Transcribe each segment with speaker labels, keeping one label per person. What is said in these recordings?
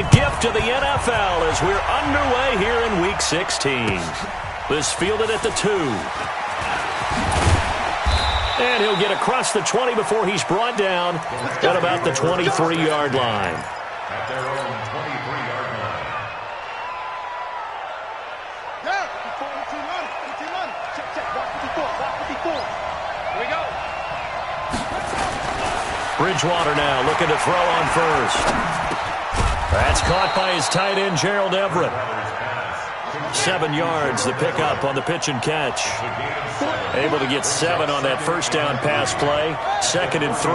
Speaker 1: a gift to the NFL as we're underway here in Week 16. This fielded at the 2. And he'll get across the 20 before he's brought down at about the 23-yard line.
Speaker 2: At their own 23-yard line.
Speaker 3: Yeah, 18 run. Check. Block 54. Here we go.
Speaker 1: Bridgewater now looking to throw on first. That's caught by his tight end, Gerald Everett. 7 yards, the pickup on the pitch and catch. Able to get 7 on that first down pass play. 2nd and 3.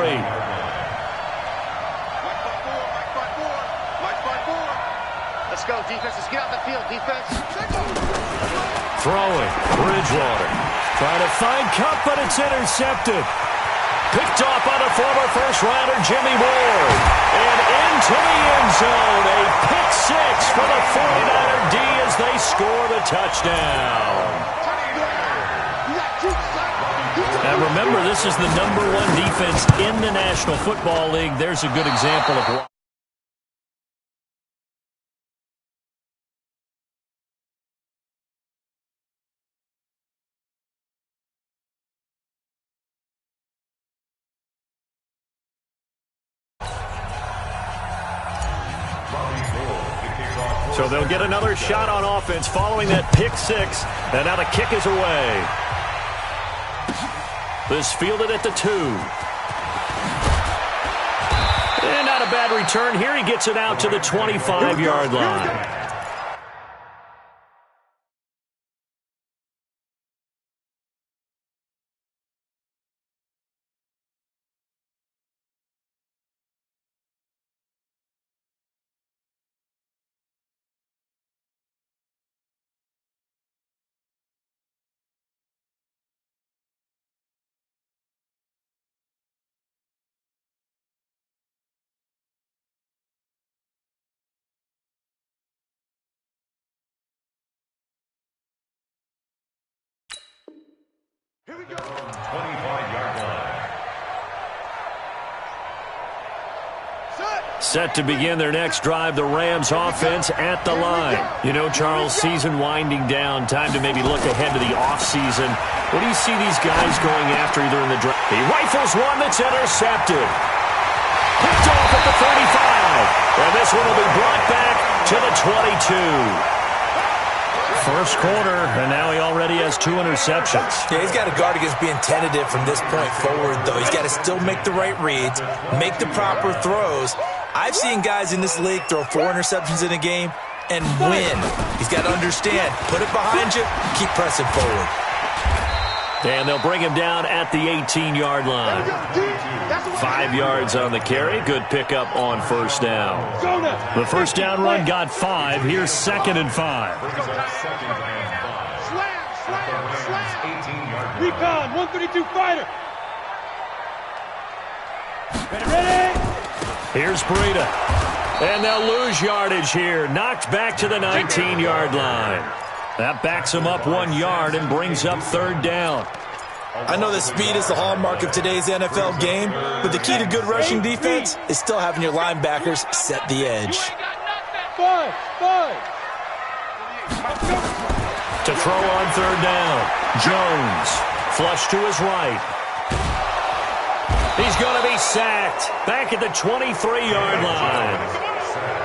Speaker 3: Let's go, defense. Let's get out the field, defense.
Speaker 1: Throwing, Bridgewater. Trying to find Kupp, but it's intercepted. Picked off by the former first-rounder Jimmy Ward. And into the end zone. A pick 6 for the 49er D as they score the touchdown. And remember, this is the #1 defense in the National Football League. There's a good example of what. So they'll get another shot on offense following that pick 6. And now the kick is away. This fielded at the 2. And not a bad return here. He gets it out to the 25-yard line.
Speaker 2: Here we go. 25-yard line.
Speaker 1: Set to begin their next drive, the Rams offense at the line. You know, Charles, season winding down. Time to maybe look ahead to the offseason. What do you see these guys going after either in the draft? He rifles one that's intercepted. Picked off at the 35. And this one will be brought back to the 22. First quarter, and now he already has 2 interceptions.
Speaker 4: Yeah, he's got to guard against being tentative from this point forward, though. He's got to still make the right reads, make the proper throws. I've seen guys in this league throw 4 interceptions in a game and win. He's got to understand, put it behind you, keep pressing forward.
Speaker 1: And they'll bring him down at the 18-yard line. 5 yards on the carry. Good pickup on first down. The first down run got 5. Here's 2nd and 5.
Speaker 3: Recon, 132 fighter. Ready?
Speaker 1: Here's Breida. And they'll lose yardage here. Knocked back to the 19-yard line. That backs him up 1 yard and brings up 3rd down.
Speaker 4: I know that speed is the hallmark of today's NFL game, but the key to good rushing defense is still having your linebackers set the edge.
Speaker 3: 5.
Speaker 1: To throw on 3rd down. Jones. Flush to his right. He's going to be sacked. Back at the 23-yard line.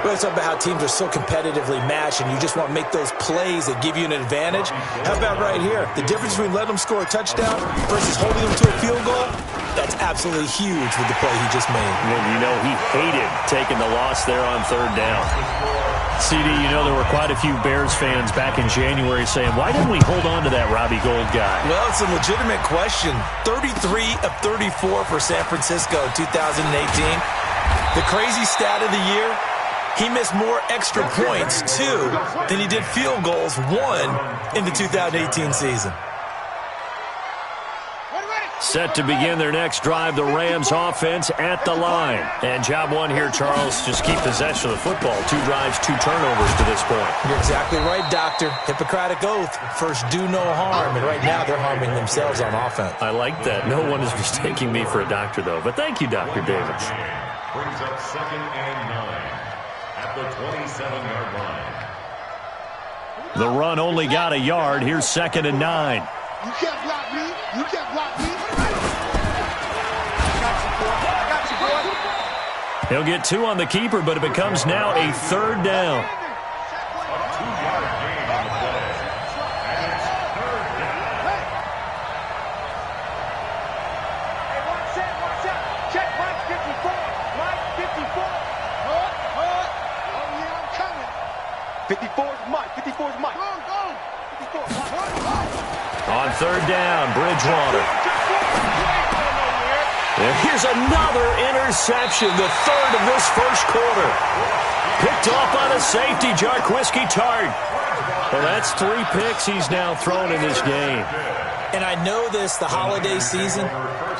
Speaker 4: We're talking about how teams are so competitively matched and you just want to make those plays that give you an advantage. How about right here? The difference between letting them score a touchdown versus holding them to a field goal, that's absolutely huge with the play he just made.
Speaker 1: And you know, he hated taking the loss there on 3rd down. CD, you know, there were quite a few Bears fans back in January saying, why didn't we hold on to that Robbie Gould guy?
Speaker 4: Well, it's a legitimate question. 33 of 34 for San Francisco in 2018. The crazy stat of the year, he missed more extra points, 2, than he did field goals, 1, in the 2018 season.
Speaker 1: Set to begin their next drive, the Rams offense at the line. And job 1 here, Charles, just keep possession of the football. 2 drives, 2 turnovers to this point.
Speaker 4: You're exactly right, Doctor. Hippocratic oath. First, do no harm. And right now, they're harming themselves on offense.
Speaker 1: I like that. No one is mistaking me for a doctor, though. But thank you, Dr. Davis.
Speaker 2: Brings up 2nd and 9. at the 27-yard line.
Speaker 1: The run only got a yard. Here's 2nd and 9.
Speaker 3: You can't block me. You can't block me.
Speaker 1: He'll get 2 on the keeper, but it becomes now a 3rd down.
Speaker 2: A 2-yard gain on the play. And it's 3rd down.
Speaker 3: Hey, watch out. Check Mike 54. Mike 54. Oh, yeah, I'm coming. 54 is Mike. 54 is Mike. Go. 54.
Speaker 1: On 3rd down, Bridgewater. And here's another interception, the 3rd of this first quarter. Picked off on a safety, Jarquiski Tart. Well, that's 3 picks he's now thrown in this game.
Speaker 4: And I know this, the holiday season,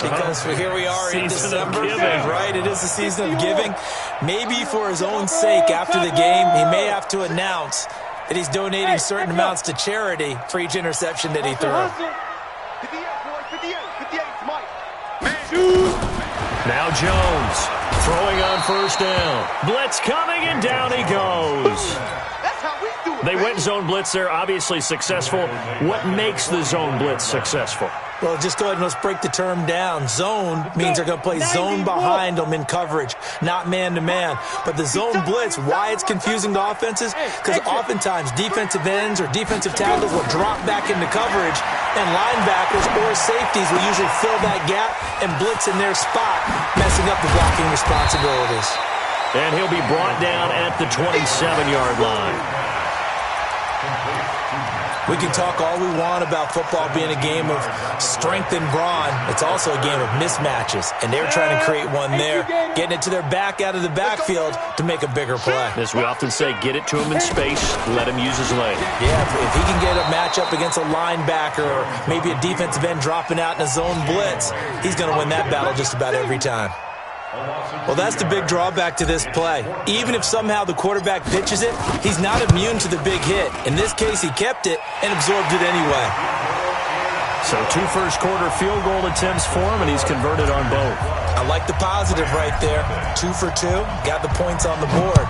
Speaker 4: because here we are in December, right? It is the season of giving. Maybe for his own sake, after the game, he may have to announce that he's donating certain amounts to charity for each interception that he threw.
Speaker 3: 58, 58, Mike.
Speaker 1: Now Jones throwing on 1st down. Blitz coming, and down he goes.
Speaker 3: That's how we do it.
Speaker 1: They went zone blitz. They're obviously successful. What makes the zone blitz successful?
Speaker 4: Well, just go ahead and let's break the term down. Zone means they're going to play zone behind them in coverage, not man-to-man. But the zone blitz, why it's confusing to offenses? Because oftentimes defensive ends or defensive tackles will drop back into coverage, and linebackers or safeties will usually fill that gap and blitz in their spot, messing up the blocking responsibilities.
Speaker 1: And he'll be brought down at the 27-yard line.
Speaker 4: We can talk all we want about football being a game of strength and brawn. It's also a game of mismatches, and they're trying to create one there, getting it to their back out of the backfield to make a bigger play.
Speaker 1: As we often say, get it to him in space, let him use his leg.
Speaker 4: Yeah, if he can get a matchup against a linebacker or maybe a defensive end dropping out in a zone blitz, he's going to win that battle just about every time. Well, that's the big drawback to this play. Even if somehow the quarterback pitches it, he's not immune to the big hit. In this case, he kept it and absorbed it anyway.
Speaker 1: So 2 first-quarter field goal attempts for him, and he's converted on both.
Speaker 4: I like the positive right there. 2 for 2, got the points on the board.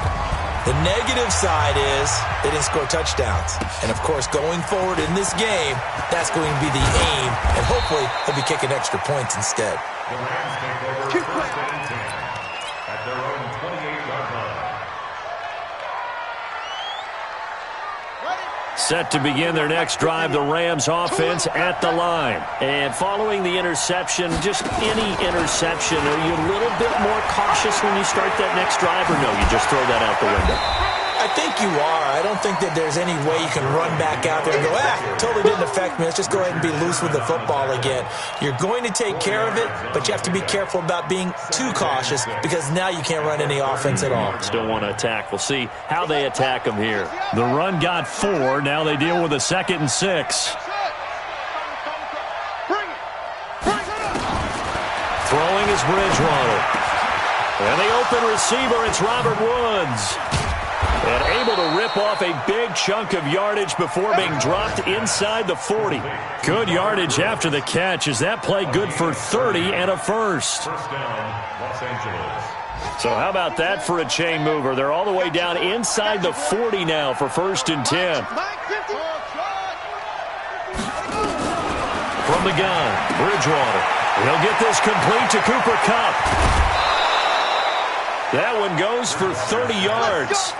Speaker 4: The negative side is they didn't score touchdowns. And, of course, going forward in this game, that's going to be the aim, and hopefully he'll be kicking extra points instead.
Speaker 2: The Rams take over 1st and 10 at their own 28-yard line.
Speaker 1: Set to begin their next drive, the Rams offense at the line. And following the interception, just any interception, are you a little bit more cautious when you start that next drive, or no, you just throw that out the window?
Speaker 4: I think you are. I don't think that there's any way you can run back out there and go, totally didn't affect me. Let's just go ahead and be loose with the football again. You're going to take care of it, but you have to be careful about being too cautious because now you can't run any offense at all.
Speaker 1: Still want to attack. We'll see how they attack them here. The run got 4. Now they deal with a 2nd and 6. Throwing is Bridgewater. And the open receiver, it's Robert Woods. And able to rip off a big chunk of yardage before being dropped inside the 40. Good yardage after the catch. Is that play good for 30 and a first?
Speaker 2: 1st down, Los Angeles.
Speaker 1: So how about that for a chain mover? They're all the way down inside the 40 now for 1st and 10. From the gun, Bridgewater. He'll get this complete to Cooper Kupp. That one goes for 30 yards.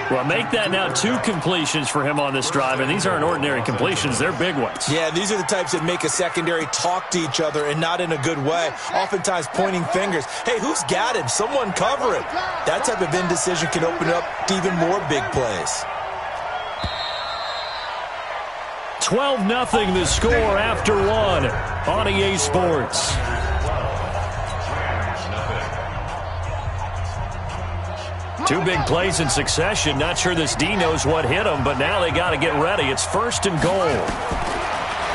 Speaker 1: Well, make that now 2 completions for him on this drive, and these aren't ordinary completions. They're big ones.
Speaker 4: Yeah, these are the types that make a secondary talk to each other and not in a good way, oftentimes pointing fingers. Hey, who's got him? Someone cover it. That type of indecision can open up to even more big plays.
Speaker 1: 12-0 the score after 1 on EA Sports. Two big plays in succession. Not sure this D knows what hit him, but now they got to get ready. It's 1st and goal.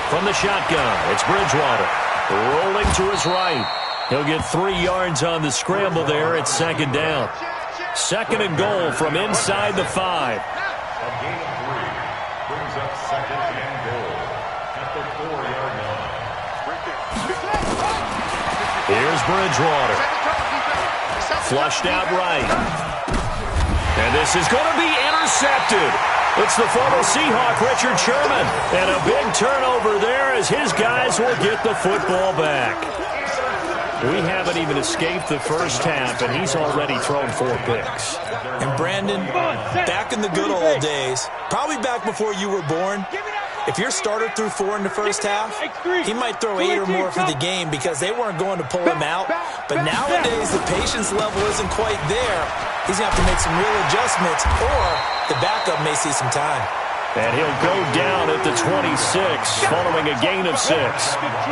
Speaker 1: From the shotgun, it's Bridgewater. Rolling to his right. He'll get 3 yards on the scramble there. It's 2nd down. 2nd and goal from inside the 5.
Speaker 2: A gain of 3 brings up 2nd and goal at the 4-yard line.
Speaker 1: Here's Bridgewater. Flushed out right. And this is going to be intercepted. It's the former Seahawk, Richard Sherman. And a big turnover there as his guys will get the football back. We haven't even escaped the first half, and he's already thrown 4 picks.
Speaker 4: And Brandon, back in the good old days, probably back before you were born, if your starter threw 4 in the first half, he might throw 8 or more for the game because they weren't going to pull him out. But nowadays, the patience level isn't quite there. He's going to have to make some real adjustments, or the backup may see some time.
Speaker 1: And he'll go down at the 26 following a gain of 6.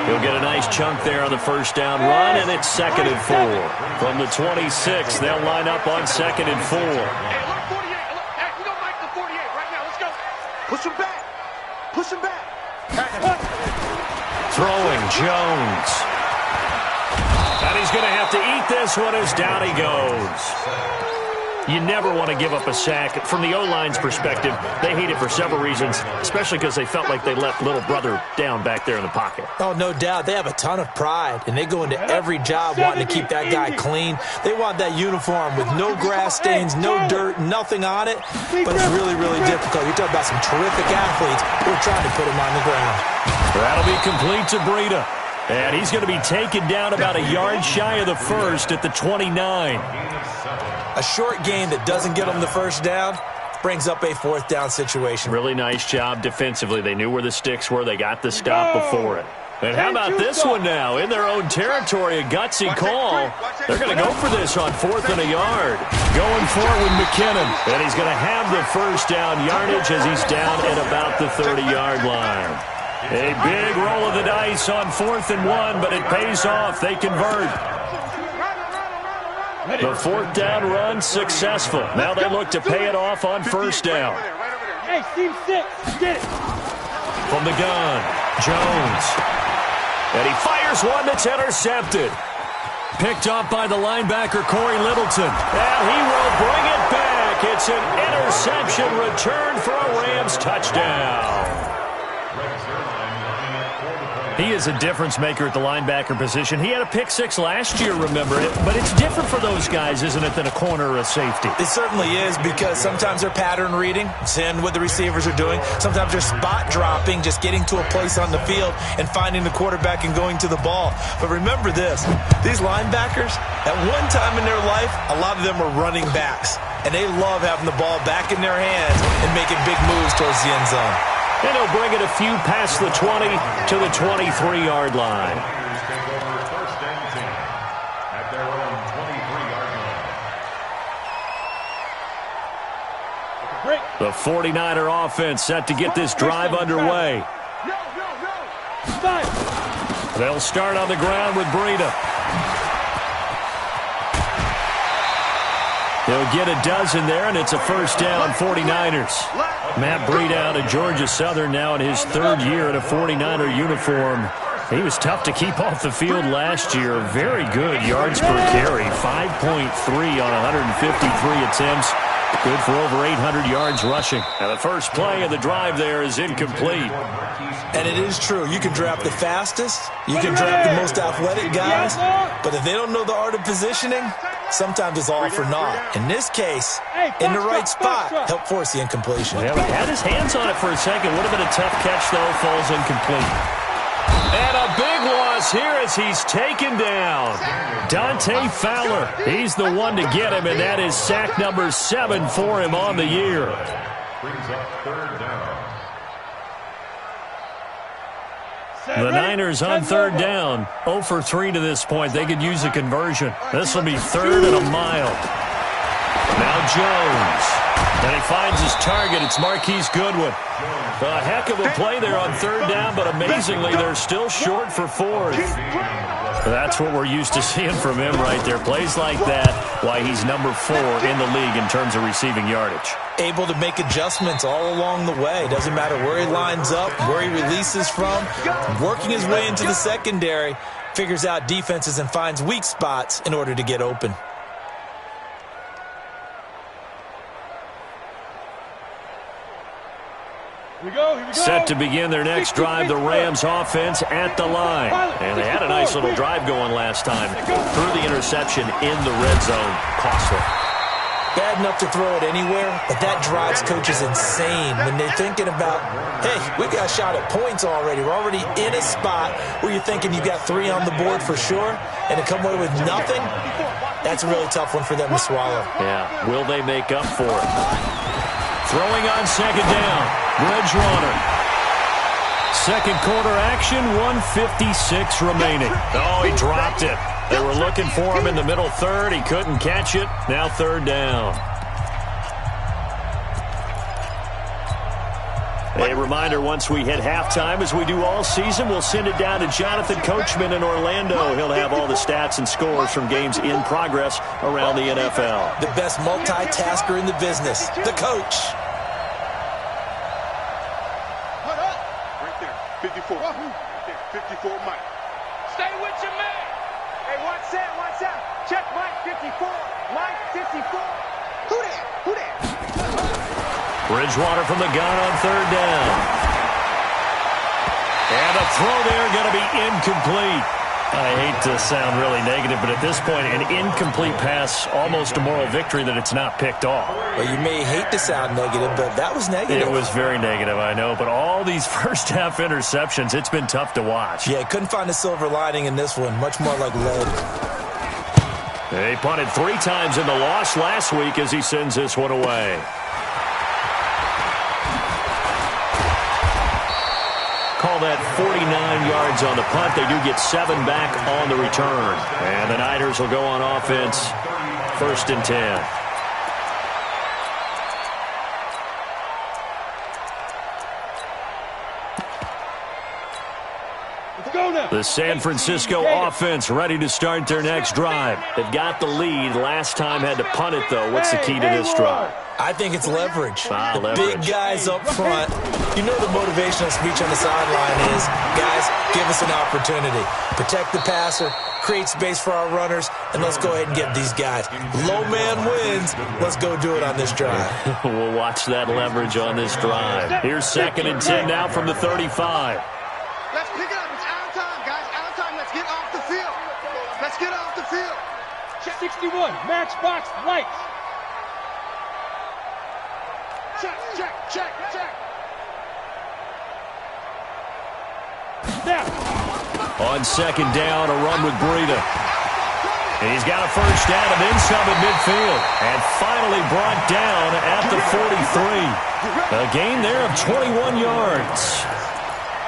Speaker 1: He'll get a nice chunk there on the first down run, and it's 2nd and 4. From the 26, they'll line up on 2nd and 4.
Speaker 3: Hey, look, 48. Look, hey, we don't like the 48 right now. Let's go. Push him back. Push him back.
Speaker 1: Throwing Jones. And he's going to have to eat this one as down he goes. You never want to give up a sack. From the O-line's perspective, they hate it for several reasons, especially because they felt like they let little brother down back there in the pocket.
Speaker 4: Oh, no doubt. They have a ton of pride, and they go into every job wanting to keep that guy clean. They want that uniform with no grass stains, no dirt, nothing on it. But it's really, really difficult. You're talking about some terrific athletes who are trying to put him on the ground.
Speaker 1: That'll be complete to Breida. And he's going to be taken down about a yard shy of the first at the 29.
Speaker 4: A short gain that doesn't get them the first down brings up a 4th down situation.
Speaker 1: Really nice job defensively. They knew where the sticks were. They got the stop before it. And how about this one now? In their own territory, a gutsy call. They're going to go for this on 4th and a yard. Going for it with McKinnon. And he's going to have the first down yardage as he's down at about the 30-yard line. A big roll of the dice on 4th and 1, but it pays off. They convert. The 4th down run successful. Now they look to pay it off on 1st down.
Speaker 5: Hey, team 6, get it.
Speaker 1: From the gun, Jones. And he fires one that's intercepted. Picked up by the linebacker, Corey Littleton. And he will bring it back. It's an interception return for a Rams touchdown. He is a difference maker at the linebacker position. He had a pick 6 last year, remember it. But it's different for those guys, isn't it, than a corner or a safety?
Speaker 4: It certainly is, because sometimes they're pattern reading, seeing what the receivers are doing. Sometimes they're spot dropping, just getting to a place on the field and finding the quarterback and going to the ball. But remember this, these linebackers, at one time in their life, a lot of them were running backs. And they love having the ball back in their hands and making big moves towards the end zone.
Speaker 1: And he'll bring it a few past the 20 to the 23-yard line.
Speaker 2: At their own 23-yard line.
Speaker 1: The 49er offense set to get this drive underway. They'll start on the ground with Breida. They'll get a dozen there, and it's a first down, 49ers. Matt Breida out of Georgia Southern now in his 3rd year in a 49er uniform. He was tough to keep off the field last year. Very good yards per carry, 5.3 on 153 attempts. Good for over 800 yards rushing. And the first play of the drive there is incomplete.
Speaker 4: And it is true. You can draft the fastest. You can draft the most athletic guys. But if they don't know the art of positioning, sometimes it's all for naught. In this case, in the right spot, help force the incompletion.
Speaker 1: Yeah, he had his hands on it for a second. Would have been a tough catch, though. Falls incomplete. And a big loss here as he's taken down. Dante Fowler. He's the one to get him, and that is sack number 7 for him on the year.
Speaker 2: Brings up 3rd down.
Speaker 1: The Niners on 3rd down. 0 for 3 to this point. They could use a conversion. This will be 3rd and a mile. Now Jones. And he finds his target. It's Marquise Goodwin. A heck of a play there on 3rd down, but amazingly, they're still short for 4th. That's what we're used to seeing from him right there. Plays like that, why he's number 4 in the league in terms of receiving yardage.
Speaker 4: Able to make adjustments all along the way. Doesn't matter where he lines up, where he releases from. Working his way into the secondary, figures out defenses and finds weak spots in order to get open.
Speaker 5: Here we go.
Speaker 1: Set to begin their next drive, the Rams offense at the line. And they had a nice little drive going last time. Threw the interception in the red zone. Costly.
Speaker 4: bad enough to throw it anywhere, but that drives coaches insane when they're thinking about, hey, we got a shot at points already. We're already in a spot where you're thinking you got 3 on the board for sure, and to come away with nothing, that's a really tough one for them to swallow.
Speaker 1: Yeah, will they make up for it? Throwing on second down, Bridgewater. Second quarter action, 1:56 remaining. Oh, he dropped it. They were looking for him in the middle third. He couldn't catch it. Now third down. A reminder, once we hit halftime, as we do all season, we'll send it down to Jonathan Coachman in Orlando. He'll have all the stats and scores from games in progress around the NFL.
Speaker 4: The best multitasker in the business, the coach.
Speaker 3: Right there, 54. Right there, 54, Mike. Stay with your man. Hey, watch out. Check Mike 54. Mike 54. Who there?
Speaker 1: Bridgewater from the gun on third down. And a throw there going to be incomplete. I hate to sound really negative, but at this point, an incomplete pass, almost a moral victory that it's not picked off.
Speaker 4: Well, you may hate to sound negative, but that was negative.
Speaker 1: It was very negative, I know, but all these first-half interceptions, it's been tough to watch.
Speaker 4: Yeah, couldn't find a silver lining in this one, much more like lead.
Speaker 1: They punted 3 times in the loss last week as he sends this one away. Call that 49 yards on the punt. They do get 7 back on the return. And the Niners will go on offense, 1st and 10. The San Francisco offense ready to start their next drive. They've got the lead. Last time had to punt it, though. What's the key to this drive?
Speaker 4: I think it's leverage. The
Speaker 1: leverage.
Speaker 4: Big guys up front. You know the motivational speech on the sideline is, guys, give us an opportunity. Protect the passer, create space for our runners, and let's go ahead and get these guys. Low man wins. Let's go do it on this drive.
Speaker 1: We'll watch that leverage on this drive. Here's 2nd and 10 now from the 35.
Speaker 3: Let's pick it up. It's out of time, guys. Out of time. Let's get off the field. Let's get off the field.
Speaker 5: Check 61, matchbox lights.
Speaker 3: Check.
Speaker 5: Now.
Speaker 1: On 2nd down, a run with Breida. And he's got a first down and then some at midfield. And finally brought down at the 43. A gain there of 21 yards.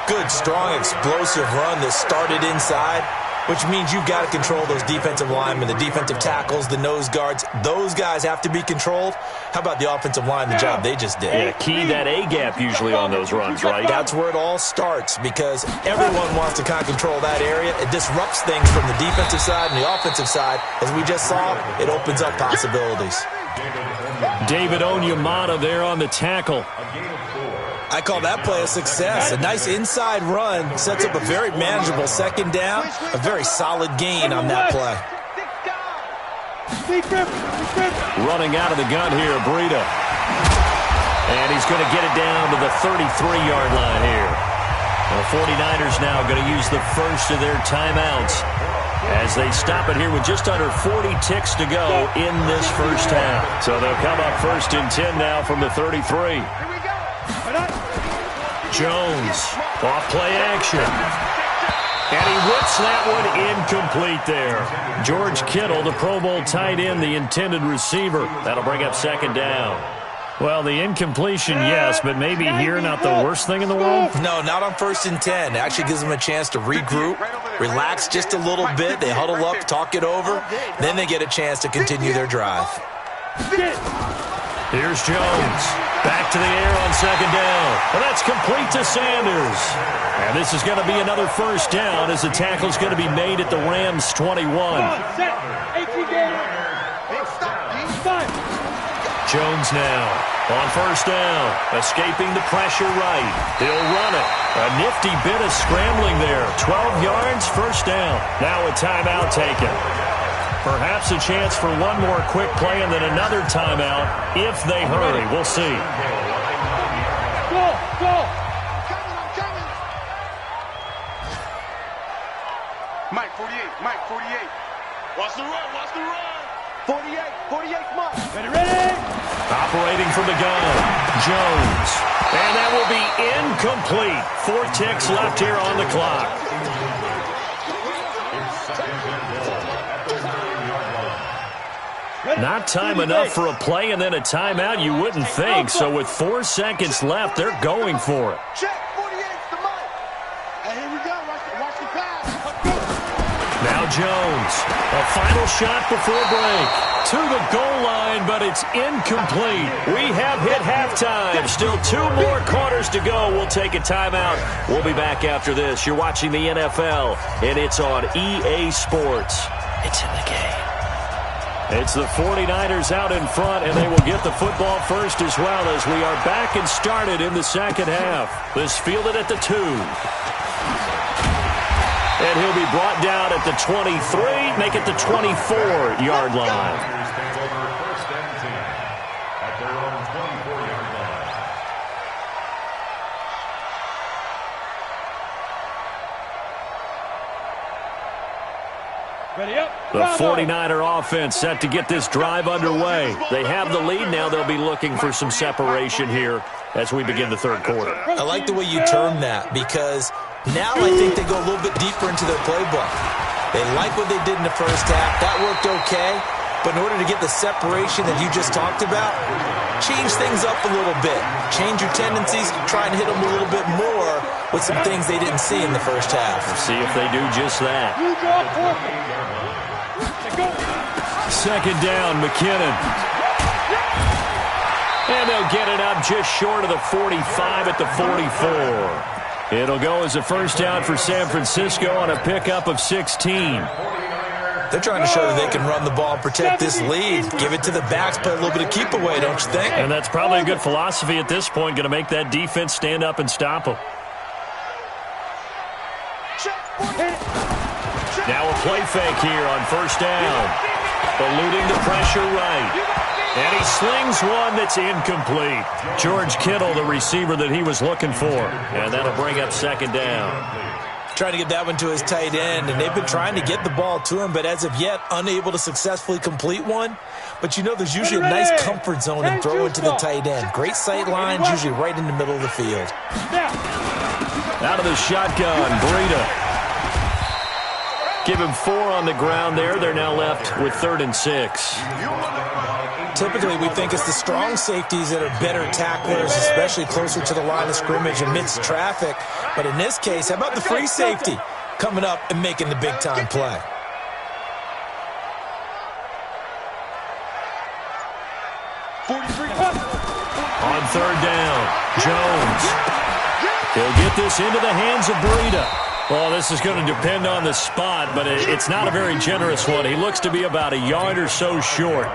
Speaker 4: Good, strong, explosive run that started inside, which means you've got to control those defensive linemen, the defensive tackles, the nose guards. Those guys have to be controlled. How about the offensive line, the job they just did?
Speaker 1: Yeah, key that A-gap usually on those runs, right?
Speaker 4: That's where it all starts because everyone wants to kind of control that area. It disrupts things from the defensive side and the offensive side. As we just saw, it opens up possibilities.
Speaker 1: David Onyemata there on the tackle.
Speaker 4: I call that play a success. A nice inside run sets up a very manageable 2nd down. A very solid gain on that play.
Speaker 1: Running out of the gun here, Breida. And he's going to get it down to the 33-yard line here. The 49ers now going to use the first of their timeouts as they stop it here with just under 40 ticks to go in this first half. So they'll come up 1st and 10 now from the 33. Jones, off play action. And he whips that one incomplete there. George Kittle, the Pro Bowl tight end, the intended receiver. That'll bring up 2nd down. Well, the incompletion, yes, but maybe here not the worst thing in the world?
Speaker 4: No, not on 1st and 10. It actually gives them a chance to regroup, relax just a little bit. They huddle up, talk it over. Then they get a chance to continue their drive.
Speaker 1: Here's Jones. Back to the air on 2nd down. And that's complete to Sanders. And this is going to be another first down as the tackle's going to be made at the Rams 21. Jones now on 1st down. Escaping the pressure right. He'll run it. A nifty bit of scrambling there. 12 yards, 1st down. Now a timeout taken. Perhaps a chance for one more quick play and then another timeout if they hurry. We'll see.
Speaker 5: Go!
Speaker 3: I'm coming. Mike 48. Watch the run. 48's Mike.
Speaker 5: Ready?
Speaker 1: Operating from the gun, Jones. And that will be incomplete. 4 ticks left here on the clock. Not time enough for a play and then a timeout, you wouldn't think. So with 4 seconds left, they're going for it.
Speaker 3: Check 48's the Mike. And here we go. Watch the pass.
Speaker 1: Now Jones. A final shot before break. To the goal line, but it's incomplete. We have hit halftime. Still 2 more quarters to go. We'll take a timeout. We'll be back after this. You're watching the NFL, and it's on EA Sports. It's in the game. It's the 49ers out in front, and they will get the football first as well as we are back and started in the second half. This fielded at the 2. And he'll be brought down at the 23, make it the 24-yard line. The 49er offense set to get this drive underway. They have the lead. Now they'll be looking for some separation here as we begin the third quarter.
Speaker 4: I like the way you term that because now I think they go a little bit deeper into their playbook. They like what they did in the first half. That worked okay. But in order to get the separation that you just talked about, change things up a little bit. Change your tendencies. Try and hit them a little bit more with some things they didn't see in the first half.
Speaker 1: See if they do just that. Second down, McKinnon. And they'll get it up just short of the 45 at the 44. It'll go as a first down for San Francisco on a pickup of 16.
Speaker 4: They're trying to show that they can run the ball and protect this lead. Give it to the backs, play a little bit of keep away, don't you think?
Speaker 1: And that's probably a good philosophy at this point, going to make that defense stand up and stop them. Now a play fake here on first down. Eluding the pressure right. And he slings one that's incomplete. George Kittle, the receiver that he was looking for. And that'll bring up second down.
Speaker 4: Trying to get that one to his tight end, and they've been trying to get the ball to him, but as of yet, unable to successfully complete one. But you know there's usually a nice comfort zone in throwing to the tight end. Great sight lines, usually right in the middle of the field.
Speaker 1: Out of the shotgun, Breida. Give him 4 on the ground there. They're now left with 3rd and 6.
Speaker 4: Typically, we think it's the strong safeties that are better tacklers, especially closer to the line of scrimmage amidst traffic. But in this case, how about the free safety coming up and making the big-time play?
Speaker 1: On third down, Jones. He'll get this into the hands of Breida. Well, this is going to depend on the spot, but it's not a very generous one. He looks to be about a yard or so short.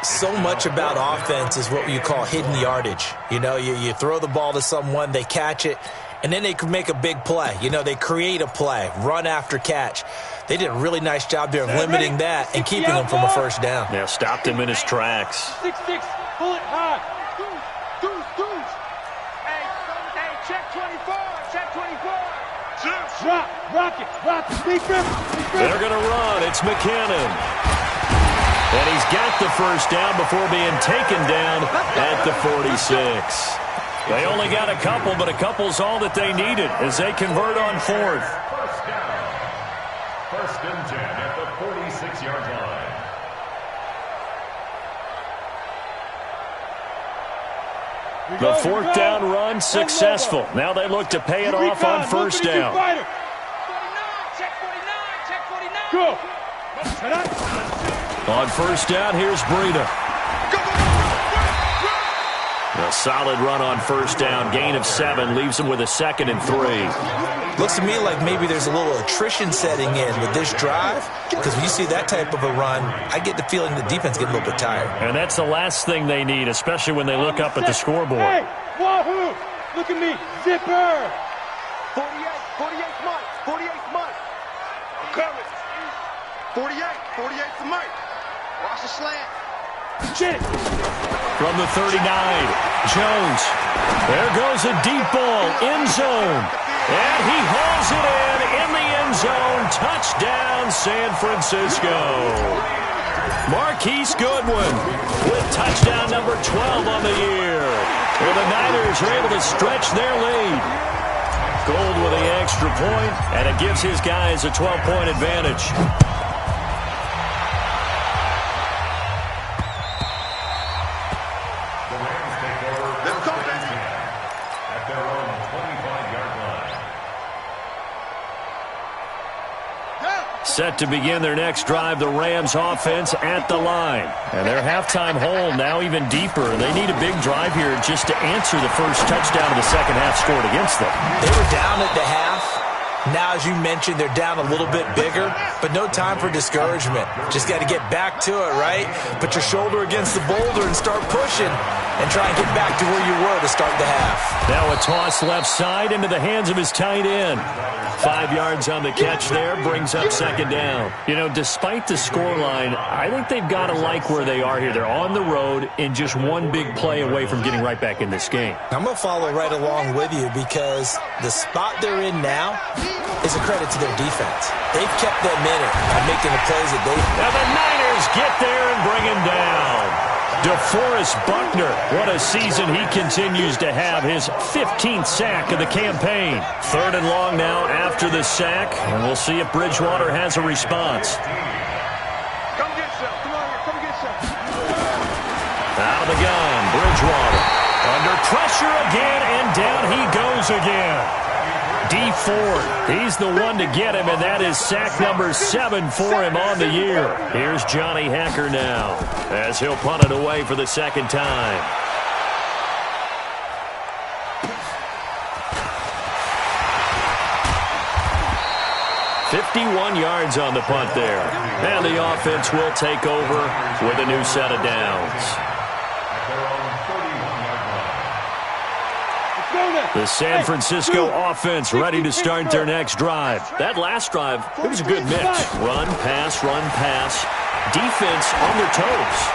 Speaker 4: So much about offense is what you call hidden yardage. You know, you throw the ball to someone, they catch it, and then they can make a big play. You know, they create a play, run after catch. They did a really nice job there of limiting that and keeping him from a first down.
Speaker 1: Yeah, stopped him in his tracks.
Speaker 5: 6-6, pull it high.
Speaker 3: Hey, check 24, check 24.
Speaker 5: Rock it, deep grip.
Speaker 1: They're going to run. It's McKinnon. And he's got the first down before being taken down at the 46. They only got a couple, but a couple's all that they needed as they convert on 4th.
Speaker 2: First down. 1st and 10 at the 46-yard line.
Speaker 1: The 4th down run successful. Now they look to pay it off on first down.
Speaker 3: 49, check 49.
Speaker 5: Go.
Speaker 1: On first down, here's Breida. A solid run on first down. Gain of 7 leaves him with a 2nd and 3.
Speaker 4: Looks to me like maybe there's a little attrition setting in with this drive, because when you see that type of a run, I get the feeling the defense getting a little bit tired.
Speaker 1: And that's the last thing they need, especially when they look up at the scoreboard.
Speaker 5: Hey, wahoo! Look at me, zipper!
Speaker 3: 48's Mike. 48's Mike. I'm coming. 48's the Mike. Watch the slant.
Speaker 5: Shit!
Speaker 1: From the 39, Jones. There goes a deep ball, end zone. And he hauls it in the end zone. Touchdown, San Francisco. Marquise Goodwin with touchdown number 12 on the year. And the Niners are able to stretch their lead. Gould with the extra point, and it gives his guys a 12-point advantage.
Speaker 2: The Rams take over first and 10 at their own 25-yard line.
Speaker 1: Set to begin their next drive, the Rams offense at the line. And their halftime hole now even deeper. They need a big drive here just to answer the first touchdown of the second half scored against them.
Speaker 4: They were down at the half. Now, as you mentioned, they're down a little bit bigger, but no time for discouragement. Just got to get back to it, right? Put your shoulder against the boulder and start pushing and try and get back to where you were to start the half.
Speaker 1: Now a toss left side into the hands of his tight end. 5 yards on the catch there, brings up second down. You know, despite the scoreline, I think they've got to like where they are here. They're on the road and just one big play away from getting right back in this game.
Speaker 4: I'm going to follow right along with you because the spot they're in now is a credit to their defense. They've kept them in it by making the plays that they've made.
Speaker 1: Now the Niners get there and bring him down. DeForest Buckner, what a season he continues to have, his 15th sack of the campaign. 3rd and long now after the sack, and we'll see if Bridgewater has a response.
Speaker 3: Come get some. Come on here. Come get some.
Speaker 1: Out of the gun, Bridgewater. Under pressure again, and down he goes again. Dee Ford, he's the one to get him, and that is sack number 7 for him on the year. Here's Johnny Hekker now, as he'll punt it away for the second time. "51 yards on the punt there. And the offense will take over with a new set of downs. The San Francisco offense ready to start their next drive. That last drive, it was a good mix. Run, pass, defense on their toes.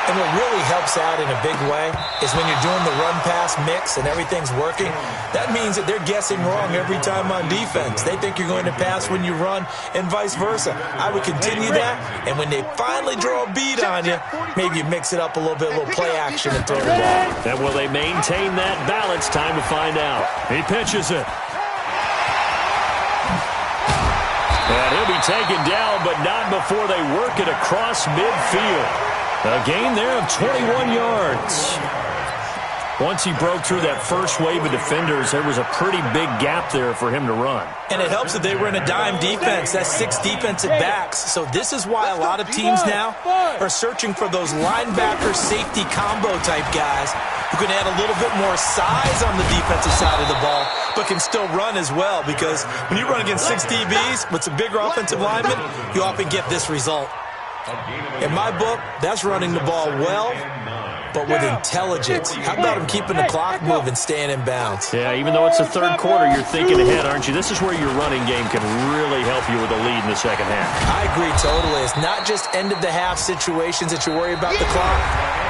Speaker 4: And what really helps out in a big way is when you're doing the run-pass mix and everything's working, that means that they're guessing wrong every time on defense. They think you're going to pass when you run and vice versa. I would continue that, and when they finally draw a beat on you, maybe you mix it up a little bit, a little play action and throw the ball.
Speaker 1: And will they maintain that balance? Time to find out. He pitches it. And he'll be taken down, but not before they work it across midfield. A gain there of 21 yards. Once he broke through that first wave of defenders, there was a pretty big gap there for him to run.
Speaker 4: And it helps that they were in a dime defense. That's 6 defensive backs. So this is why a lot of teams now are searching for those linebacker safety combo type guys who can add a little bit more size on the defensive side of the ball, but can still run as well. Because when you run against 6 DBs with some bigger offensive linemen, you often get this result. In my book, that's running the ball well, but with intelligence. How about him keeping the clock moving, staying in bounds?
Speaker 1: Yeah, even though it's the third quarter, you're thinking ahead, aren't you? This is where your running game can really help you with a lead in the second half.
Speaker 4: I agree totally. It's not just end-of-the-half situations that you worry about the clock.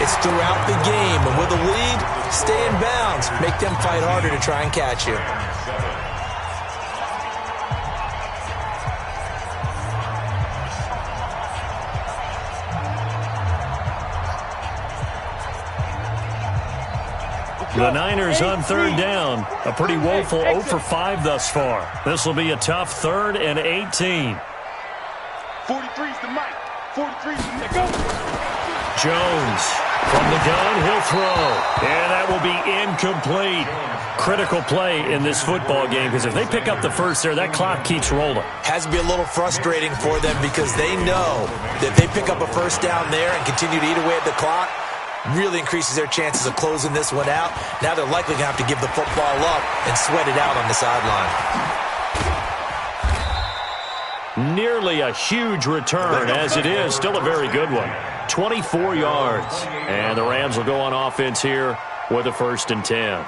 Speaker 4: It's throughout the game. And with a lead, stay in bounds. Make them fight harder to try and catch you.
Speaker 1: The Niners on third down. A pretty woeful 0 for 5 thus far. This will be a tough 3rd and 18.
Speaker 3: 43's the mic. 43's the mic. Go.
Speaker 1: Jones from the gun, he'll throw. And that will be incomplete. Critical play in this football game because if they pick up the first there, that clock keeps rolling.
Speaker 4: Has to be a little frustrating for them because they know that if they pick up a first down there and continue to eat away at the clock, really increases their chances of closing this one out. Now they're likely going to have to give the football up and sweat it out on the sideline.
Speaker 1: Nearly a huge return as it is. Still a very good one. 24 yards. And the Rams will go on offense here with a 1st and 10.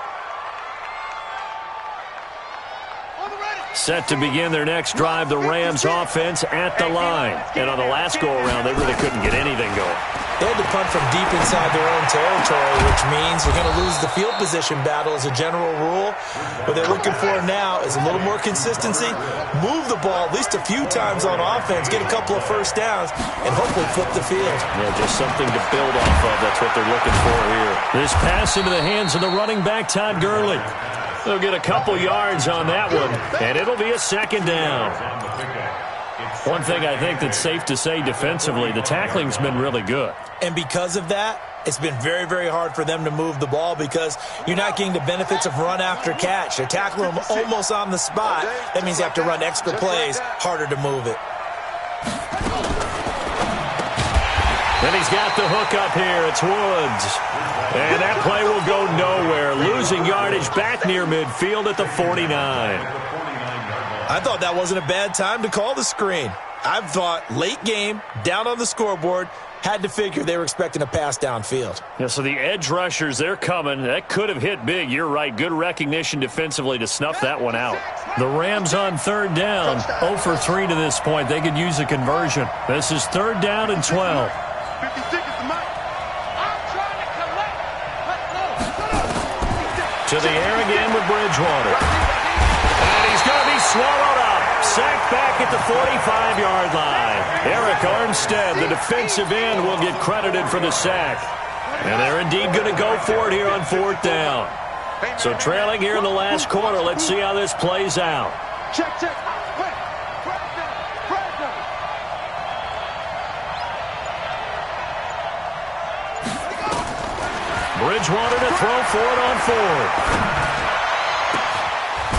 Speaker 1: Set to begin their next drive, the Rams offense at the line. And on the last go-around, they really couldn't get anything going.
Speaker 4: They had to punt from deep inside their own territory, which means you're going to lose the field position battle as a general rule. What they're looking for now is a little more consistency, move the ball at least a few times on offense, get a couple of first downs, and hopefully flip the field.
Speaker 1: Yeah, just something to build off of. That's what they're looking for here. This pass into the hands of the running back, Todd Gurley. They'll get a couple yards on that one, and it'll be a second down. One thing I think that's safe to say defensively, the tackling's been really good.
Speaker 4: And because of that, it's been very, very hard for them to move the ball because you're not getting the benefits of run after catch. They tackle them almost on the spot. That means you have to run extra plays, harder to move it.
Speaker 1: And he's got the hook up here. It's Woods. And that play will go nowhere. Losing yardage back near midfield at the 49.
Speaker 4: I thought that wasn't a bad time to call the screen. I thought late game, down on the scoreboard, had to figure they were expecting a pass downfield.
Speaker 1: Yeah, so the edge rushers, they're coming. That could have hit big. You're right. Good recognition defensively to snuff that one out. The Rams on third down. 0 for 3 to this point. They could use a conversion. This is third down and 12.
Speaker 3: 56 is the mic. I'm trying to collect. Let's go.
Speaker 1: To the air again with Bridgewater. And he's going to be swallowed up. Sacked back at the 45-yard line. Eric Armstead, the defensive end, will get credited for the sack. And they're indeed going to go for it here on fourth down. So trailing here in the last quarter. Let's see how this plays out.
Speaker 3: Check, check. Wait. Present.
Speaker 1: Bridgewater to throw for it on fourth.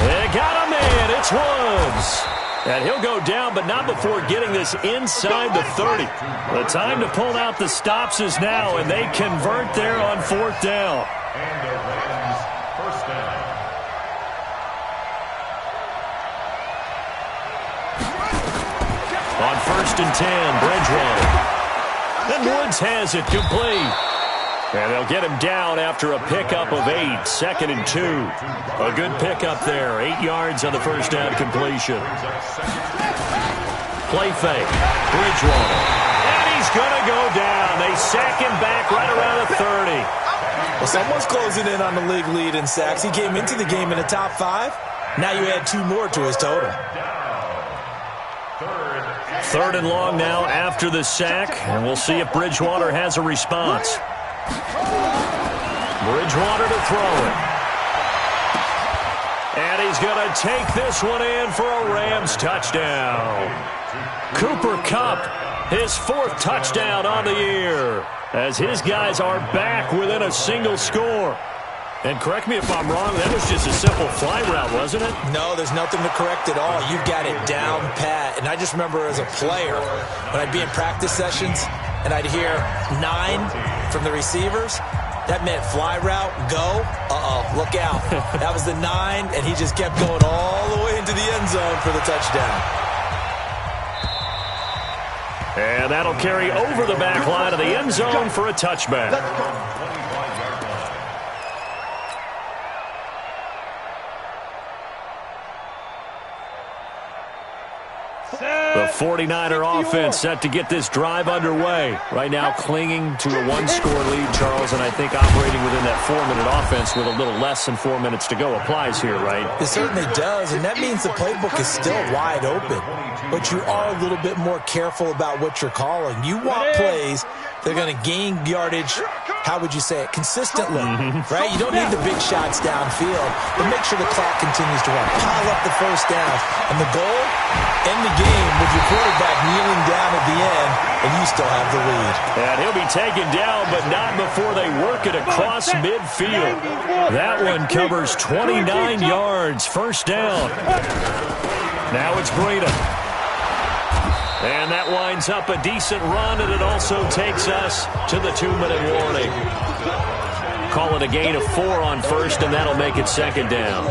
Speaker 1: They got him in. It's Woods. And he'll go down, but not before getting this inside the 30. The time to pull out the stops is now, and they convert there on fourth down.
Speaker 2: And the Rams first down.
Speaker 1: On first and 10, Bridgewater. And Woods has it complete. And they'll get him down after a pickup of 8, second and 2. A good pickup there, 8 yards on the first down completion. Play fake, Bridgewater. And he's going to go down. They sack him back right around the 30.
Speaker 4: Well, someone's closing in on the league lead in sacks. He came into the game in the top 5. Now you add 2 more to his total.
Speaker 1: Third and long now after the sack, and we'll see if Bridgewater has a response. Bridgewater to throw it. And he's going to take this one in for a Rams touchdown. Cooper Kupp, his 4th touchdown on the year, as his guys are back within a single score. And correct me if I'm wrong, that was just a simple fly route, wasn't it?
Speaker 4: No, there's nothing to correct at all. You've got it down pat. And I just remember as a player, when I'd be in practice sessions and I'd hear 9 from the receivers, that meant fly route, go, look out. That was the 9, and he just kept going all the way into the end zone for the touchdown.
Speaker 1: And that'll carry over the back line of the end zone for a touchback. The 49er offense set to get this drive underway. Right now clinging to a 1-score lead, Charles, and I think operating within that 4-minute offense with a little less than 4 minutes to go applies here, right?
Speaker 4: It certainly does, and that means the playbook is still wide open. But you are a little bit more careful about what you're calling. You want plays that are going to gain yardage, how would you say it, consistently, right? You don't need the big shots downfield, but make sure the clock continues to run. Pile up the first down, and the goal, end the game with your quarterback kneeling down at the end, and you still have the lead.
Speaker 1: And he'll be taken down, but not before they work it across midfield. That one covers 29 yards, first down. Now it's Breida. And that winds up a decent run, and it also takes us to the 2-minute warning. Call it a gain of 4 on first, and that'll make it second down.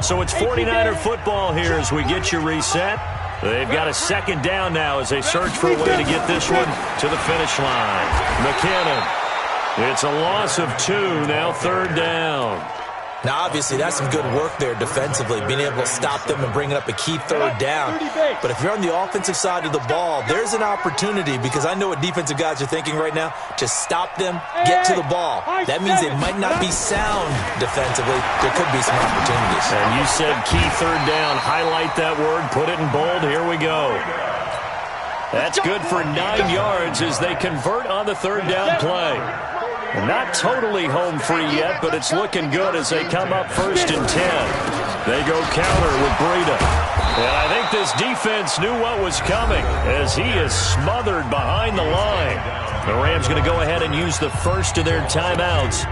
Speaker 1: So it's 49er football here as we get you reset. They've got a second down now as they search for a way to get this one to the finish line. McKinnon. It's a loss of 2, now third down.
Speaker 4: Now, obviously, that's some good work there defensively, being able to stop them and bringing up a key third down. But if you're on the offensive side of the ball, there's an opportunity, because I know what defensive guys are thinking right now. Just stop them, get to the ball. That means they might not be sound defensively. There could be some opportunities.
Speaker 1: And you said key third down. Highlight that word, put it in bold. Here we go. That's good for 9 yards as they convert on the third down play. Not totally home free yet, but it's looking good as they come up 1st and 10. They go counter with Breida. And I think this defense knew what was coming as he is smothered behind the line. The Rams going to go ahead and use the first of their timeouts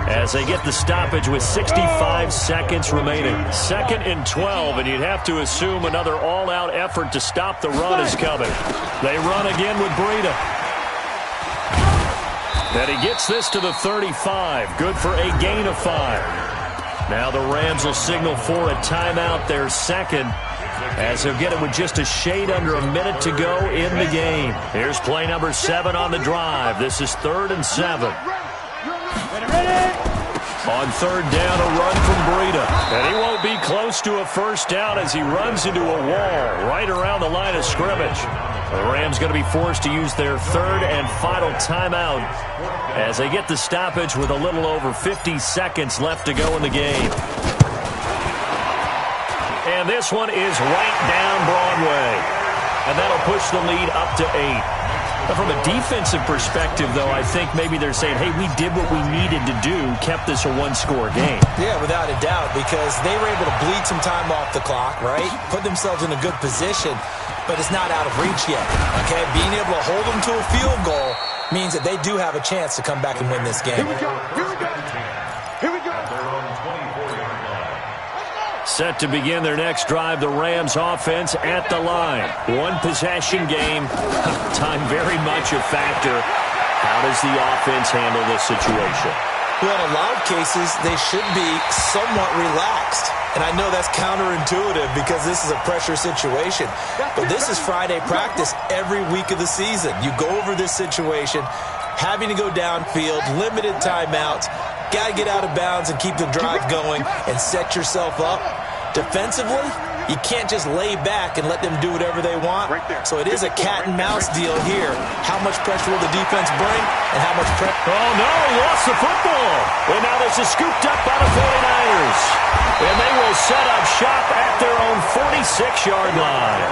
Speaker 1: as they get the stoppage with 65 seconds remaining. 2nd and 12, and you'd have to assume another all-out effort to stop the run is coming. They run again with Breida. And he gets this to the 35. Good for a gain of 5. Now the Rams will signal for a timeout, their second, as they'll get it with just a shade under a minute to go in the game. Here's play number 7 on the drive. This is 3rd and 7. On 3rd down, a run from Breida. And he won't be close to a first down as he runs into a wall right around the line of scrimmage. The Rams going to be forced to use their 3rd and final timeout as they get the stoppage with a little over 50 seconds left to go in the game. And this one is right down Broadway. And that'll push the lead up to 8. From a defensive perspective, though, I think maybe they're saying, hey, we did what we needed to do, kept this a one-score game.
Speaker 4: Yeah, without a doubt, because they were able to bleed some time off the clock, right? Put themselves in a good position, but it's not out of reach yet, okay? Being able to hold them to a field goal means that they do have a chance to come back and win this game.
Speaker 3: Here we go. Here we go. Here we go.
Speaker 1: Set to begin their next drive, the Rams offense at the line. One possession game. Time very much a factor. How does the offense handle this situation?
Speaker 4: Well, in a lot of cases, they should be somewhat relaxed. And I know that's counterintuitive because this is a pressure situation. But this is Friday practice every week of the season. You go over this situation, having to go downfield, limited timeouts, got to get out of bounds and keep the drive going and set yourself up. Defensively, you can't just lay back and let them do whatever they want. So it is a cat and mouse deal here. How much pressure will the defense bring and how much pressure?
Speaker 1: Oh, no, he lost the football. And now this is scooped up by the 49ers. And they will set up shop at their own 46-yard line.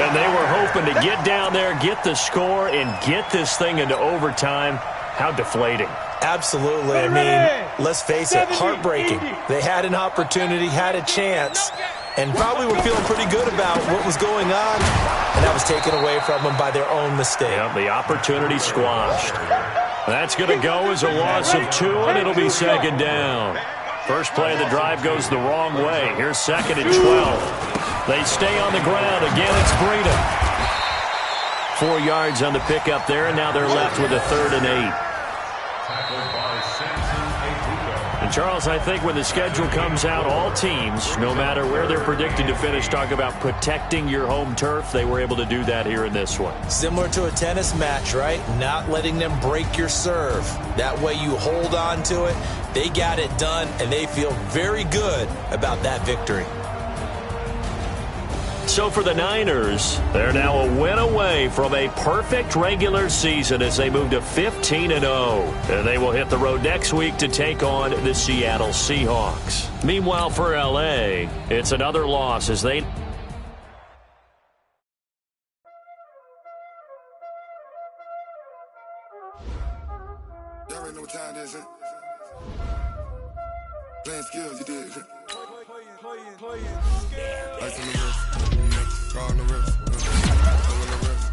Speaker 1: And they were hoping to get down there, get the score, and get this thing into overtime. How deflating.
Speaker 4: Absolutely. I mean, let's face it, heartbreaking. They had an opportunity, had a chance, and probably were feeling pretty good about what was going on, and that was taken away from them by their own mistake.
Speaker 1: Yep, the opportunity squashed. That's going to go as a loss of 2, and it'll be 2nd down. First play of the drive goes the wrong way. Here's 2nd and 12. They stay on the ground. Again, it's Breida. 4 yards on the pickup there, and now they're left with a 3rd and 8. And Charles, I think when the schedule comes out, all teams, no matter where they're predicted to finish, talk about protecting your home turf. They were able to do that here in this one.
Speaker 4: Similar to a tennis match, right? Not letting them break your serve. That way you hold on to it. They got it done, and they feel very good about that victory.
Speaker 1: So for the Niners, they're now a win away from a perfect regular season as they move to 15-0. And they will hit the road next week to take on the Seattle Seahawks. Meanwhile, for L.A., it's another loss as they...
Speaker 6: Y'all already know what time it is, huh? Playing skills, you did. Ice on the wrist, car on the wrist, on the wrist,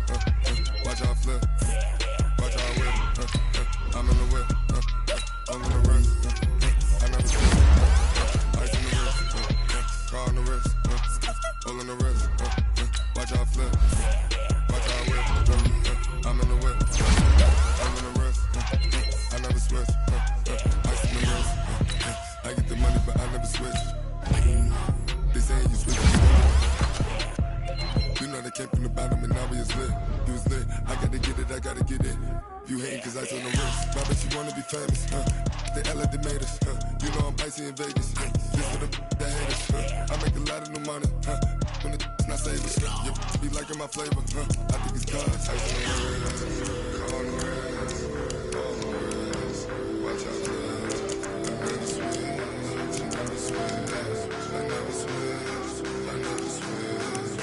Speaker 6: watch out flip, watch out whip, I'm in the whip, I'm in the wrist, I never slip. Ice on the wrist, car on the wrist, all on the wrist, watch out flip, watch out whip, I'm in the whip, I'm in the wrist, I never switch. Ice on the wrist, I get the money but I never switch. They saying you switch. You know they came from the bottom and now we is lit. You was lit. I gotta get it, I gotta get it. You hating cause I told the wrist. Why bet you wanna be famous, huh? they act like they made us. You know I'm icy in Vegas. This for the that hate us. I make a lot of new money. When it's not savings. You be liking my flavor. I think it's God's. Ice on the wrist, on the wrist, on the wrist. Watch out, I never switch, I never switch, I never switch, I never switch. Ice on the wrist,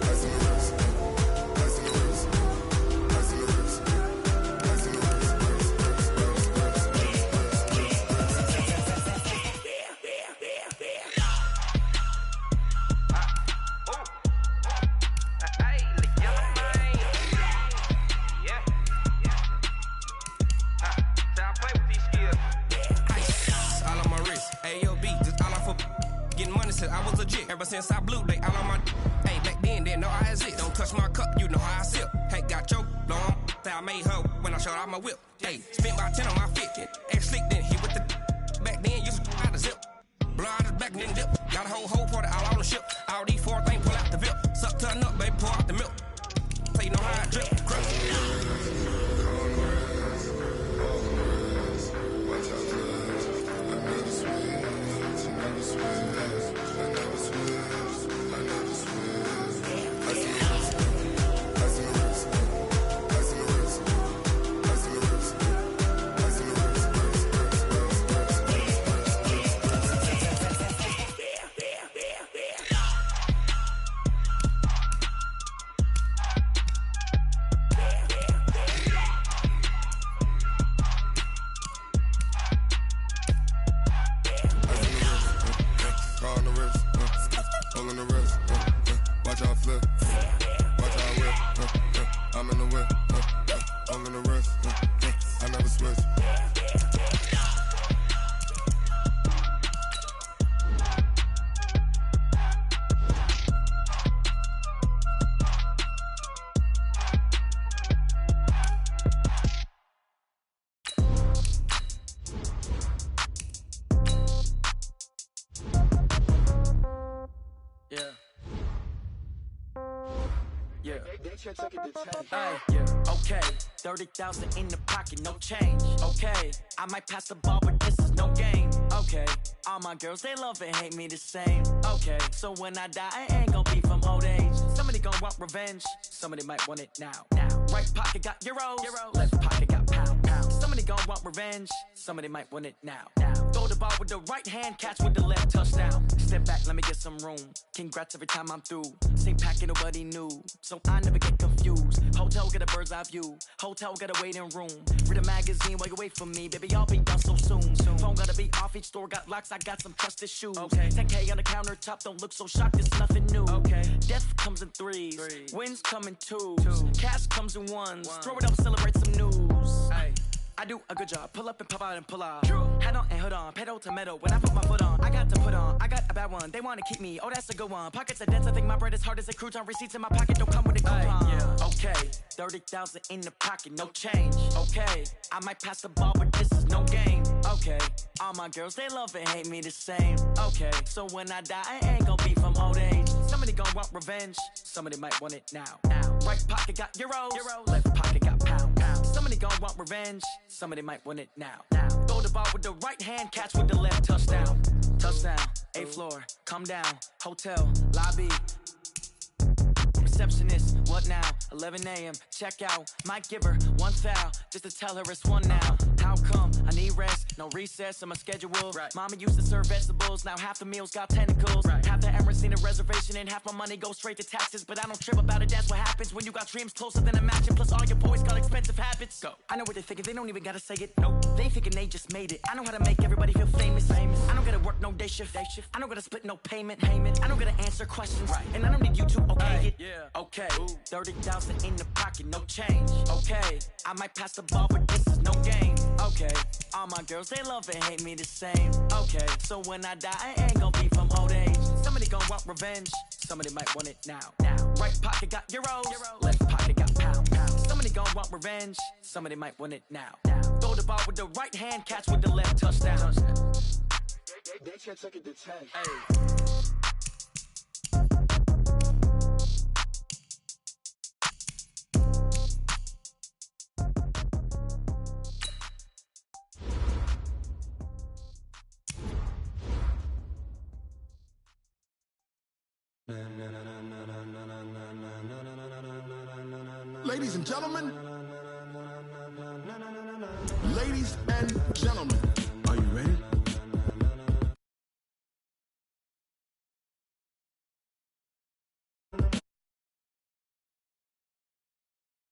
Speaker 6: ice on the wrist, ice on the wrist, ice on the wrist, ice on the wrist.
Speaker 7: I was legit. Ever since I blew, they all on my. Hey, back then, didn't know I exist. Don't touch my cup, you know how I sip. Hey, got choked, long. I made her when I showed out my whip. Hey, spent about 10 on my fit. Ex-slick, then hit with the. Back then, used to out the zip. Blow out his back, then dip. Got a whole party all on the ship. All these four things pull out the VIP. Suck, turn up, baby, pour out the milk. So you know how I drip. Crush. Watch out, I never switch, I never switch.
Speaker 8: Okay, 30,000 in the pocket, no change. Okay, I might pass the ball, but this is no game. Okay, all my girls, they love and hate me the same. Okay, so when I die, I ain't gon' be from old age. Somebody gon' want revenge, somebody might want it now. Right pocket got euros, left pocket got pounds. Somebody gon' want revenge, somebody might want it now. Throw the ball with the right hand, catch with the left, touchdown. Step back, let me get some room. Congrats every time I'm through. Same packet, nobody knew, so I never get confused. Hotel get a bird's eye view. Hotel got a waiting room. Read a magazine while you wait for me, baby. I'll be done so soon. Phone gotta be off. Each store got locks. I got some trusted shoes. Okay. 10K on the countertop. Don't look so shocked. It's nothing new. Okay. Death comes in threes. Wins come in twos. Cash comes in ones. Throw it up, celebrate some news. Hey. I do a good job. Pull up and pop out and pull out. True. Hat on and hood on. Pedal to metal. When I put my foot on, I got to put on. I got a bad one. They wanna keep me. Oh, that's a good one. Pockets are dense. I think my bread is hard as a crouton. Receipts in my pocket don't come with a coupon. Yeah. Okay. 30,000 in the pocket, no change. Okay. I might pass the ball, but this is no game. Okay. All my girls, they love and hate me the same. Okay. So when I die, I ain't gon' be from old age. Somebody gon' want revenge. Somebody might want it now. Right pocket got euros. Left pocket got pounds. Somebody gon' want revenge. Somebody might want it now. Throw the ball with the right hand, catch with the left, touchdown. Touchdown, 8th floor, come down, hotel, lobby. Receptionist, what now? 11 a.m., check out. Might give her one foul, just to tell her it's one now. How come? I need rest, no recess in my schedule. Right. Mama used to serve vegetables, now half the meals got tentacles. Right. Half the Emirates need a reservation and half my money goes straight to taxes. But I don't trip about it, that's what happens when you got dreams closer than a matching. Plus all your boys got expensive habits. Go. I know what they're thinking, they don't even gotta say it. Nope. They thinking they just made it. I know how to make everybody feel famous. I don't gotta work no day shift. I don't gotta split no payment. I don't gotta answer questions. Right. And I don't need you to okay it. Yeah. Okay. 30,000 in the pocket, no change. Okay. I might pass the ball, but this is no game. Okay. All my girls, they love and hate me the same. Okay. So when I die, I ain't gon' be from old age. Somebody gon' want revenge. Somebody might want it now. Right pocket got euros. Left pocket got pounds. Somebody gon' want revenge. Somebody might want it now. Throw the ball with the right hand, catch with the left, touchdown.
Speaker 3: They can't take it to 10.
Speaker 8: Hey.
Speaker 9: Ladies and gentlemen, ladies and gentlemen.